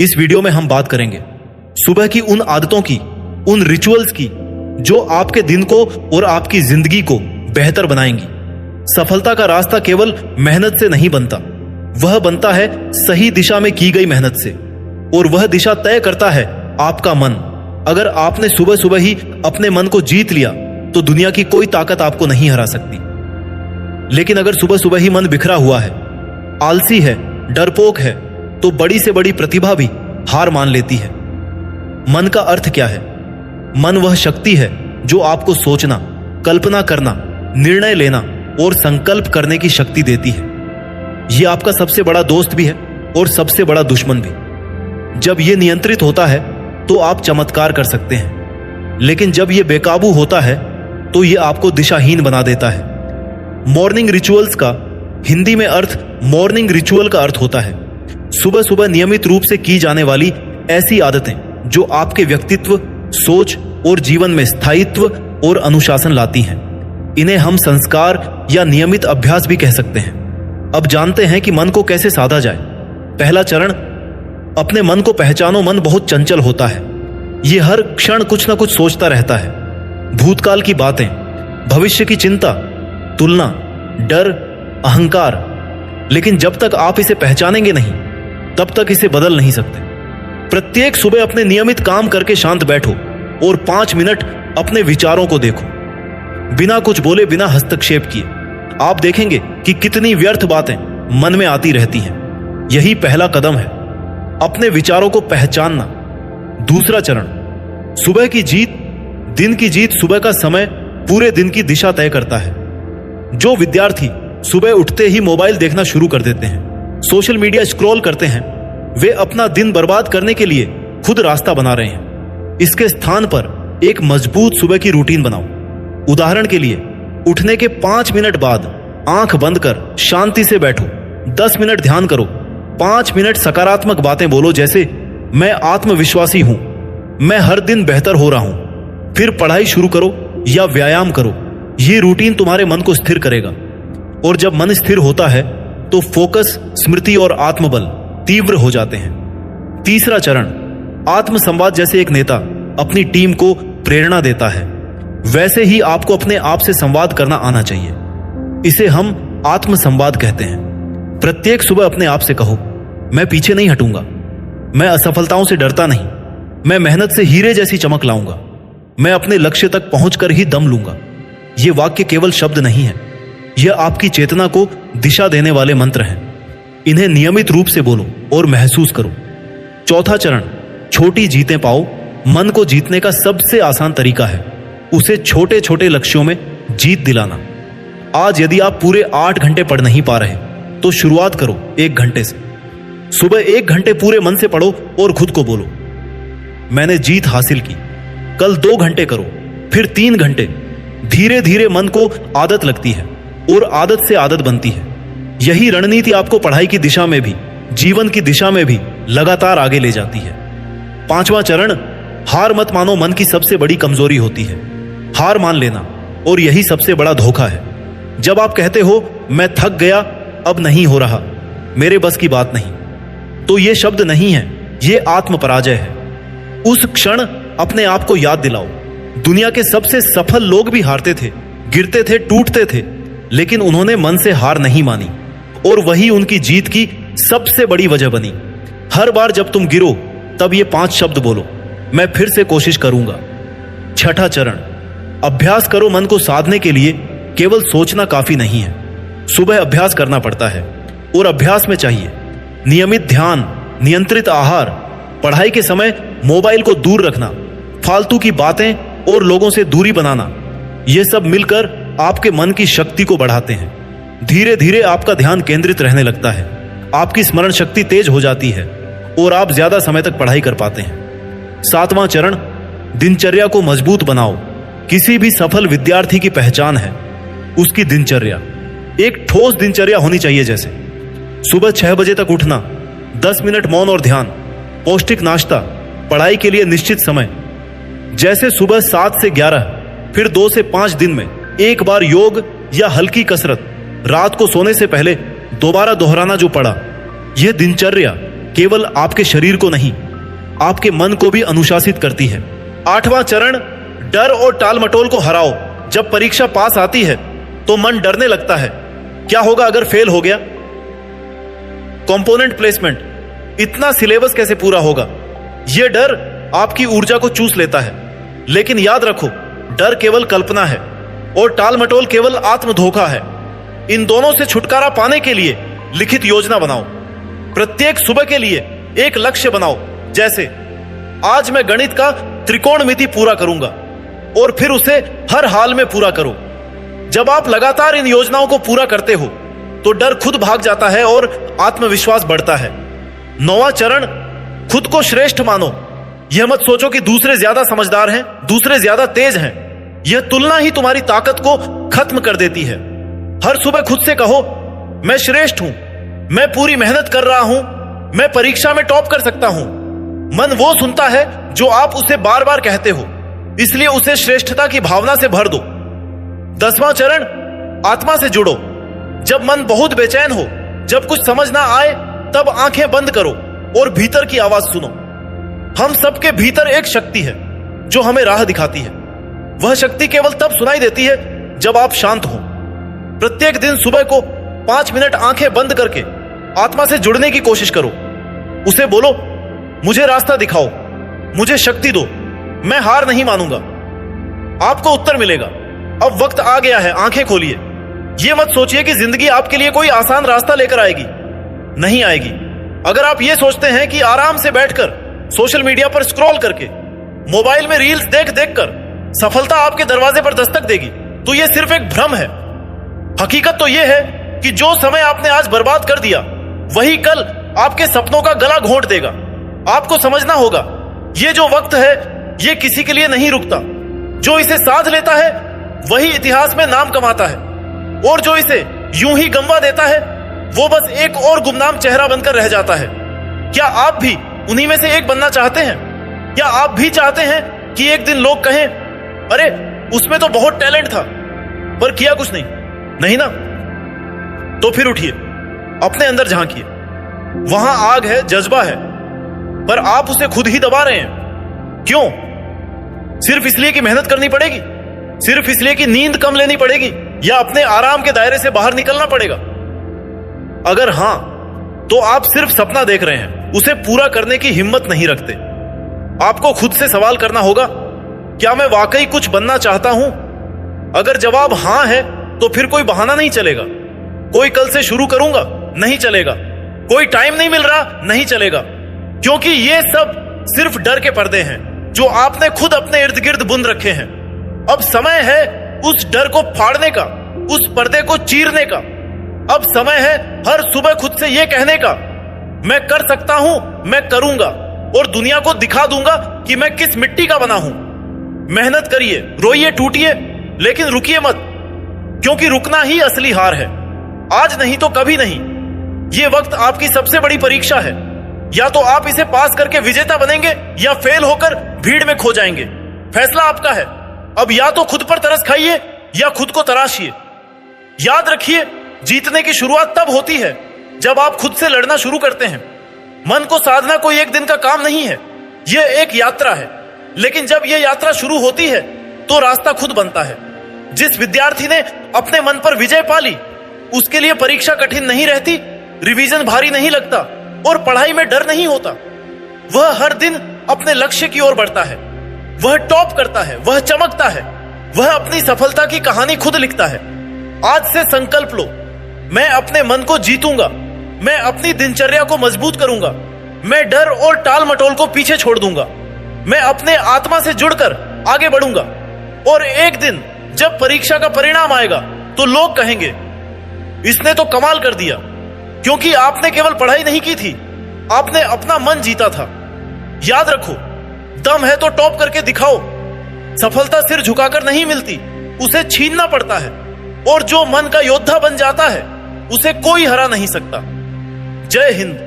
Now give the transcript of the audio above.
इस वीडियो में हम बात करेंगे सुबह की उन आदतों की, उन रिचुअल्स की जो आपके दिन को और आपकी जिंदगी को बेहतर बनाएंगी। सफलता का रास्ता केवल मेहनत से नहीं बनता, वह बनता है सही दिशा में की गई मेहनत से, और वह दिशा तय करता है आपका मन। अगर आपने सुबह सुबह ही अपने मन को जीत लिया तो दुनिया की कोई ताकत आपको नहीं हरा सकती। लेकिन अगर सुबह सुबह ही मन बिखरा हुआ है, आलसी है, डरपोक है, तो बड़ी से बड़ी प्रतिभा भी हार मान लेती है। मन का अर्थ क्या है? मन वह शक्ति है जो आपको सोचना, कल्पना करना, निर्णय लेना और संकल्प करने की शक्ति देती है। यह आपका सबसे बड़ा दोस्त भी है और सबसे बड़ा दुश्मन भी। जब यह नियंत्रित होता है तो आप चमत्कार कर सकते हैं, लेकिन जब यह बेकाबू होता है तो यह आपको दिशाहीन बना देता है। मॉर्निंग रिचुअल्स का हिंदी में अर्थ मॉर्निंग रिचुअल का अर्थ होता है सुबह सुबह नियमित रूप से की जाने वाली ऐसी आदतें जो आपके व्यक्तित्व, सोच और जीवन में स्थायित्व और अनुशासन लाती हैं। इन्हें हम संस्कार या नियमित अभ्यास भी कह सकते हैं। अब जानते हैं कि मन को कैसे साधा जाए। पहला चरण, अपने मन को पहचानो। मन बहुत चंचल होता है, यह हर क्षण कुछ ना कुछ सोचता रहता है। भूतकाल की बातें, भविष्य की चिंता, तुलना, डर, अहंकार। लेकिन जब तक आप इसे पहचानेंगे नहीं तब तक इसे बदल नहीं सकते। प्रत्येक सुबह अपने नियमित काम करके शांत बैठो और 5 मिनट अपने विचारों को देखो, बिना कुछ बोले, बिना हस्तक्षेप किए। आप देखेंगे कि कितनी व्यर्थ बातें मन में आती रहती हैं। यही पहला कदम है, अपने विचारों को पहचानना। दूसरा चरण, सुबह की जीत, दिन की जीत। सुबह का समय पूरे दिन की दिशा तय करता है। जो विद्यार्थी सुबह उठते ही मोबाइल देखना शुरू कर देते हैं, सोशल मीडिया स्क्रॉल करते हैं, वे अपना दिन बर्बाद करने के लिए खुद रास्ता बना रहे हैं। इसके स्थान पर एक मजबूत सुबह की रूटीन बनाओ। उदाहरण के लिए, उठने के 5 मिनट बाद आंख बंद कर शांति से बैठो, 10 मिनट ध्यान करो, 5 मिनट सकारात्मक बातें बोलो, जैसे मैं आत्मविश्वासी हूं, मैं हर दिन बेहतर हो रहा हूं। फिर पढ़ाई शुरू करो या व्यायाम करो। यह रूटीन तुम्हारे मन को स्थिर करेगा, और जब मन स्थिर होता है तो फोकस, स्मृति और आत्मबल तीव्र हो जाते हैं। तीसरा चरण, आत्मसंवाद। जैसे एक नेता अपनी टीम को प्रेरणा देता है, वैसे ही आपको अपने आप से संवाद करना आना चाहिए। इसे हम आत्मसंवाद कहते हैं। प्रत्येक सुबह अपने आप से कहो, मैं पीछे नहीं हटूंगा, मैं असफलताओं से डरता नहीं, मैं मेहनत से हीरे जैसी चमक लाऊंगा, मैं अपने लक्ष्य तक पहुंचकर ही दम लूंगा। ये वाक्य केवल शब्द नहीं है, यह आपकी चेतना को दिशा देने वाले मंत्र हैं। इन्हें नियमित रूप से बोलो और महसूस करो। चौथा चरण, छोटी जीतें पाओ। मन को जीतने का सबसे आसान तरीका है उसे छोटे छोटे लक्ष्यों में जीत दिलाना। आज यदि आप पूरे 8 घंटे पढ़ नहीं पा रहे तो शुरुआत करो 1 घंटे से। सुबह 1 घंटे पूरे मन से पढ़ो और खुद को बोलो, मैंने जीत हासिल की। कल 2 घंटे करो, फिर 3 घंटे। धीरे धीरे मन को आदत लगती है और आदत से आदत बनती है। यही रणनीति आपको पढ़ाई की दिशा में भी, जीवन की दिशा में भी लगातार आगे ले जाती है। 5वां चरण, हार मत मानो। मन की सबसे बड़ी कमजोरी होती है हार मान लेना, और यही सबसे बड़ा धोखा है। जब आप कहते हो मैं थक गया, अब नहीं हो रहा, मेरे बस की बात नहीं, तो ये शब्द नहीं है, ये आत्म पराजय है। उस क्षण अपने आप को याद दिलाओ, दुनिया के सबसे सफल लोग भी हारते थे, गिरते थे, टूटते थे, लेकिन उन्होंने मन से हार नहीं मानी, और वही उनकी जीत की सबसे बड़ी वजह बनी। हर बार जब तुम गिरो तब ये 5 शब्द बोलो, मैं फिर से कोशिश करूंगा। छठा चरण, अभ्यास करो। मन को साधने के लिए केवल सोचना काफी नहीं है, सुबह अभ्यास करना पड़ता है, और अभ्यास में चाहिए नियमित ध्यान, नियंत्रित आहार, पढ़ाई के समय मोबाइल को दूर रखना, फालतू की बातें और लोगों से दूरी बनाना। ये सब मिलकर आपके मन की शक्ति को बढ़ाते हैं। धीरे धीरे आपका ध्यान केंद्रित रहने लगता है, आपकी स्मरण शक्ति तेज हो जाती है और आप ज्यादा समय तक पढ़ाई कर पाते हैं। 7वां चरण, दिनचर्या को मजबूत बनाओ। किसी भी सफल विद्यार्थी की पहचान है उसकी दिनचर्या। एक ठोस दिनचर्या होनी चाहिए, जैसे सुबह 6 बजे तक उठना, 10 मिनट मौन और ध्यान, पौष्टिक नाश्ता, पढ़ाई के लिए निश्चित समय, जैसे सुबह 7 से 11, फिर 2 से 5 दिन में एक बार योग या हल्की कसरत, रात को सोने से पहले दोबारा दोहराना जो पड़ा। यह दिनचर्या केवल आपके शरीर को नहीं, आपके मन को भी अनुशासित करती है। 8वां चरण, डर और टाल मटोल को हराओ। जब परीक्षा पास आती है तो मन डरने लगता है, क्या होगा अगर फेल हो गया? कंपोनेंट प्लेसमेंट, इतना सिलेबस कैसे पूरा होगा? यह डर आपकी ऊर्जा को चूस लेता है। लेकिन याद रखो, डर केवल कल्पना है और टाल मटोल केवल आत्म धोखा है। इन दोनों से छुटकारा पाने के लिए लिखित योजना बनाओ। प्रत्येक सुबह के लिए एक लक्ष्य बनाओ, जैसे आज मैं गणित का त्रिकोणमिति पूरा करूंगा, और फिर उसे हर हाल में पूरा करो। जब आप लगातार इन योजनाओं को पूरा करते हो तो डर खुद भाग जाता है और आत्मविश्वास बढ़ता है। 9वां चरण, खुद को श्रेष्ठ मानो। यह मत सोचो कि दूसरे ज्यादा समझदार हैं, दूसरे ज्यादा तेज हैं। यह तुलना ही तुम्हारी ताकत को खत्म कर देती है। हर सुबह खुद से कहो, मैं श्रेष्ठ हूं, मैं पूरी मेहनत कर रहा हूं, मैं परीक्षा में टॉप कर सकता हूं। मन वो सुनता है जो आप उसे बार बार कहते हो, इसलिए उसे श्रेष्ठता की भावना से भर दो। 10वां चरण, आत्मा से जुड़ो। जब मन बहुत बेचैन हो, जब कुछ समझ ना आए, तब आंखें बंद करो और भीतर की आवाज सुनो। हम सबके भीतर एक शक्ति है जो हमें राह दिखाती है। वह शक्ति केवल तब सुनाई देती है जब आप शांत हो। प्रत्येक दिन सुबह को 5 मिनट आंखें बंद करके आत्मा से जुड़ने की कोशिश करो। उसे बोलो, मुझे रास्ता दिखाओ, मुझे शक्ति दो, मैं हार नहीं मानूंगा। आपको उत्तर मिलेगा। अब वक्त आ गया है, आंखें खोलिए। यह मत सोचिए कि जिंदगी आपके लिए कोई आसान रास्ता लेकर आएगी, नहीं आएगी। अगर आप यह सोचते हैं कि आराम से बैठकर सोशल मीडिया पर स्क्रॉल करके, मोबाइल में रील्स देख देख कर सफलता आपके दरवाजे पर दस्तक देगी, तो यह सिर्फ एक भ्रम है। हकीकत तो यह है कि जो समय आपने आज बर्बाद कर दिया, वही कल आपके सपनों का गला घोंट देगा। आपको समझना होगा, यह जो वक्त है, यह किसी के लिए नहीं रुकता। जो इसे साध लेता है वही इतिहास में नाम कमाता है, और जो इसे यूं ही गंवा देता है वो बस एक और गुमनाम चेहरा बनकर रह जाता है। क्या आप भी उन्हीं में से एक बनना चाहते हैं? क्या आप भी चाहते हैं कि एक दिन लोग कहें, अरे उसमें तो बहुत टैलेंट था पर किया कुछ नहीं? नहीं ना? तो फिर उठिए, अपने अंदर झांकिए। वहां आग है, जज्बा है, पर आप उसे खुद ही दबा रहे हैं। क्यों? सिर्फ इसलिए कि मेहनत करनी पड़ेगी? सिर्फ इसलिए कि नींद कम लेनी पड़ेगी, या अपने आराम के दायरे से बाहर निकलना पड़ेगा? अगर हां, तो आप सिर्फ सपना देख रहे हैं, उसे पूरा करने की हिम्मत नहीं रखते। आपको खुद से सवाल करना होगा, क्या मैं वाकई कुछ बनना चाहता हूं? अगर जवाब हां है तो फिर कोई बहाना नहीं चलेगा। कोई कल से शुरू करूंगा नहीं चलेगा, कोई टाइम नहीं मिल रहा नहीं चलेगा, क्योंकि ये सब सिर्फ डर के पर्दे हैं जो आपने खुद अपने इर्द गिर्द बुन रखे हैं। अब समय है उस डर को फाड़ने का, उस पर्दे को चीरने का। अब समय है हर सुबह खुद से यह कहने का, मैं कर सकता हूं, मैं करूंगा, और दुनिया को दिखा दूंगा कि मैं किस मिट्टी का बना हूं। मेहनत करिए, रोइए, टूटिए, लेकिन रुकिए मत, क्योंकि रुकना ही असली हार है। आज नहीं तो कभी नहीं। यह वक्त आपकी सबसे बड़ी परीक्षा है। या तो आप इसे पास करके विजेता बनेंगे, या फेल होकर भीड़ में खो जाएंगे। फैसला आपका है। अब या तो खुद पर तरस खाइए या खुद को तराशिए। याद रखिए, जीतने की शुरुआत तब होती है जब आप खुद से लड़ना शुरू करते हैं। मन को साधना कोई एक दिन का काम नहीं है, यह एक यात्रा है। लेकिन जब यह यात्रा शुरू होती है तो रास्ता खुद बनता है। जिस विद्यार्थी ने अपने मन पर विजय पा ली, उसके लिए परीक्षा कठिन नहीं रहती, रिवीजन भारी नहीं लगता, और पढ़ाई में डर नहीं होता। वह हर दिन अपने लक्ष्य की ओर बढ़ता है, वह टॉप करता है, वह चमकता है, वह अपनी सफलता की कहानी खुद लिखता है। आज से संकल्प लो, मैं अपने मन को जीतूंगा, मैं अपनी दिनचर्या को मजबूत करूंगा, मैं डर और टाल मटोल को पीछे छोड़ दूंगा, मैं अपने आत्मा से जुड़कर आगे बढ़ूंगा। और एक दिन जब परीक्षा का परिणाम आएगा तो लोग कहेंगे, इसने तो कमाल कर दिया, क्योंकि आपने केवल पढ़ाई नहीं की थी, आपने अपना मन जीता था। याद रखो, दम है तो टॉप करके दिखाओ। सफलता सिर झुकाकर नहीं मिलती, उसे छीनना पड़ता है, और जो मन का योद्धा बन जाता है उसे कोई हरा नहीं सकता। जय हिंद।